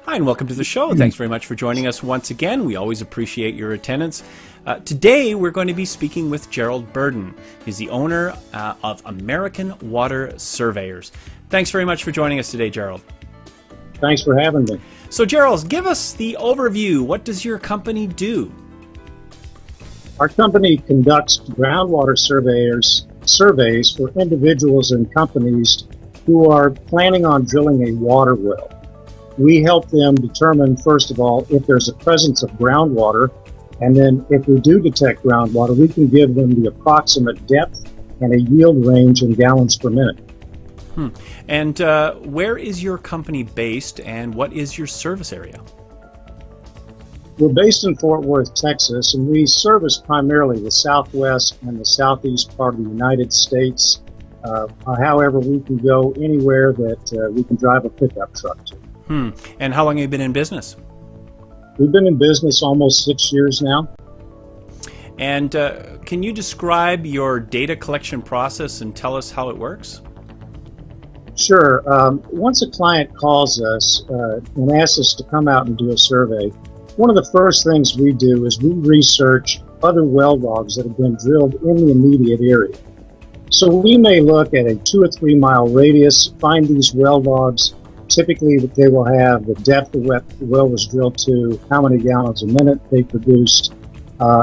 Hi, and welcome to the show. Thanks very much for joining us once again. We always appreciate your attendance. Today, we're going to be speaking with Gerald Burden. He's the owner of American Water Surveyors. Thanks very much for joining us today, Gerald. Thanks for having me. So, Gerald, give us the overview. What does your company do? Our company conducts groundwater surveys for individuals and companies who are planning on drilling a water well. We help them determine, first of all, if there's a presence of groundwater, and then if we do detect groundwater, we can give them the approximate depth and a yield range in gallons per minute. And where is your company based, and what is your service area? We're based in Fort Worth, Texas, and we service primarily the southwest and the southeast part of the United States. However, we can go anywhere that we can drive a pickup truck to. And how long have you been in business? We've been in business almost 6 years now. And can you describe your data collection process and tell us how it works? Sure. Once a client calls us and asks us to come out and do a survey, one of the first things we do is we research other well logs that have been drilled in the immediate area. So we may look at a 2 or 3 mile radius, find these well logs. Typically, they will have the depth the well was drilled to, how many gallons a minute they produced.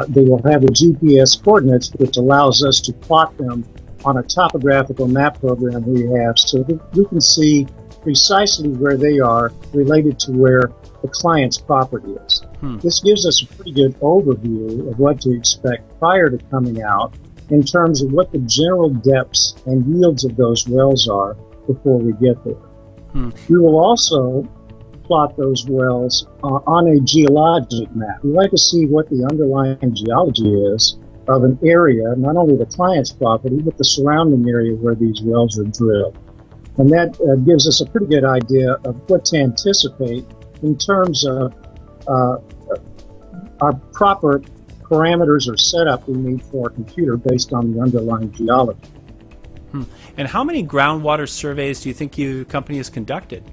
They will have the GPS coordinates, which allows us to plot them on a topographical map program we have so that we can see precisely where they are related to where the client's property is. This gives us a pretty good overview of what to expect prior to coming out in terms of what the general depths and yields of those wells are before we get there. We will also plot those wells on a geologic map. We like to see what the underlying geology is of an area, not only the client's property, but the surrounding area where these wells are drilled. And that gives us a pretty good idea of what to anticipate in terms of our proper parameters or setup we need for our computer based on the underlying geology. And how many groundwater surveys do you think your company has conducted?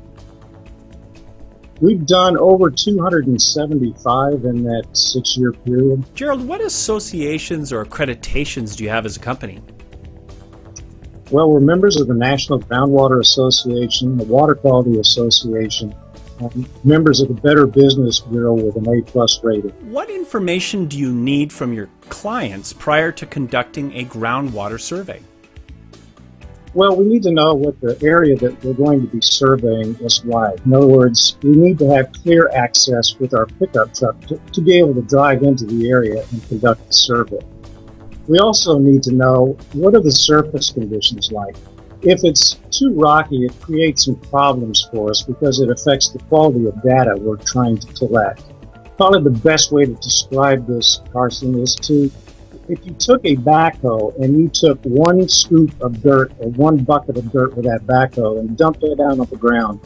We've done over 275 in that 6-year period. Gerald, what associations or accreditations do you have as a company? Well, we're members of the National Groundwater Association, the Water Quality Association, and members of the Better Business Bureau with an A+ rating. What information do you need from your clients prior to conducting a groundwater survey? Well, we need to know what the area that we're going to be surveying is like. In other words, we need to have clear access with our pickup truck to be able to drive into the area and conduct the survey. We also need to know what are the surface conditions like. If it's too rocky, it creates some problems for us because it affects the quality of data we're trying to collect. Probably the best way to describe this, Carson, is if you took a backhoe and you took one scoop of dirt or one bucket of dirt with that backhoe and dumped it down on the ground,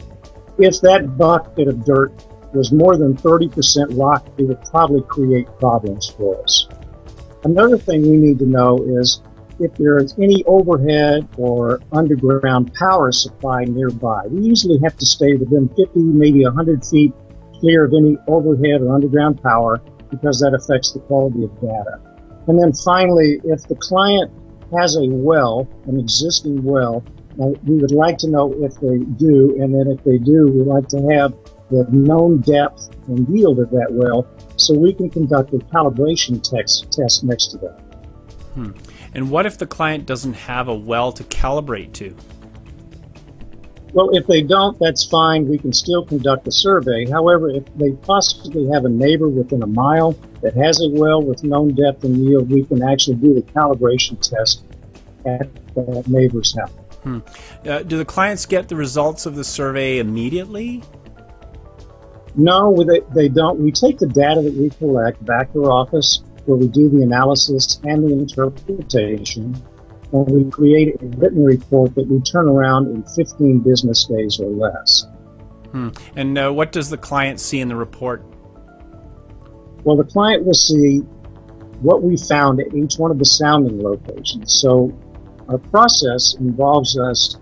if that bucket of dirt was more than 30% rock, it would probably create problems for us. Another thing we need to know is if there is any overhead or underground power supply nearby. We usually have to stay within 50, maybe 100 feet clear of any overhead or underground power because that affects the quality of data. And then finally, if the client has a well, an existing well, we would like to know if they do, and then if they do, we'd like to have the known depth and yield of that well so we can conduct a calibration test next to that. And what if the client doesn't have a well to calibrate to? Well, if they don't, that's fine. We can still conduct a survey. However, if they possibly have a neighbor within a mile that has a well with known depth and yield, we can actually do the calibration test at that neighbor's house. Do the clients get the results of the survey immediately? No, they don't. We take the data that we collect back to our office where we do the analysis and the interpretation, and we create a written report that we turn around in 15 business days or less. And what does the client see in the report? Well, the client will see what we found at each one of the sounding locations. So our process involves us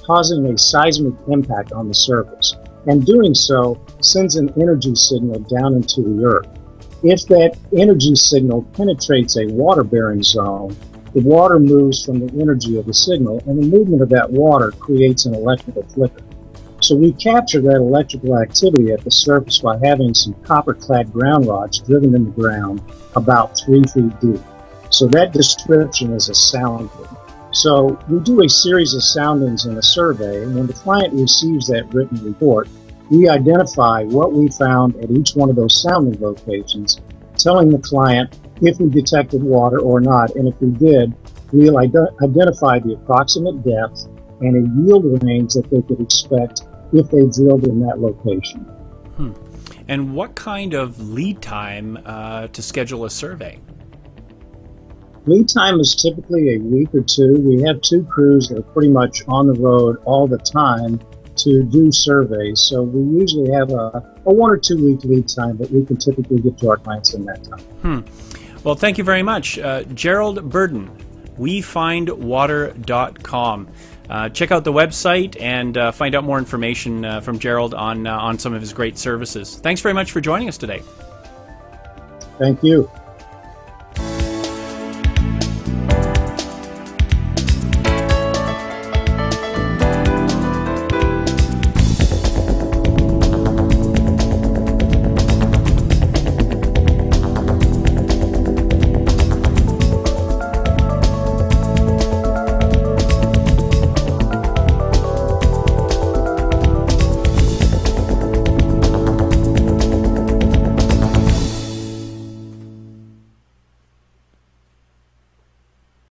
causing a seismic impact on the surface. and doing so sends an energy signal down into the earth. If that energy signal penetrates a water-bearing zone, the water moves from the energy of the signal, and the movement of that water creates an electrical flicker. So we capture that electrical activity at the surface by having some copper-clad ground rods driven in the ground about 3 feet deep. So that description is a sounding. So we do a series of soundings in a survey, and when the client receives that written report, we identify what we found at each one of those sounding locations, telling the client if we detected water or not, and if we did, we'll identify the approximate depth and a yield range that they could expect if they drilled in that location. And what kind of lead time to schedule a survey? Lead time is typically a week or two. We have 2 crews that are pretty much on the road all the time to do surveys. So we usually have a 1 or 2 week lead time, but we can typically get to our clients in that time. Well, thank you very much. Gerald Burden, wefindwater.com. Check out the website and find out more information from Gerald on some of his great services. Thanks very much for joining us today. Thank you.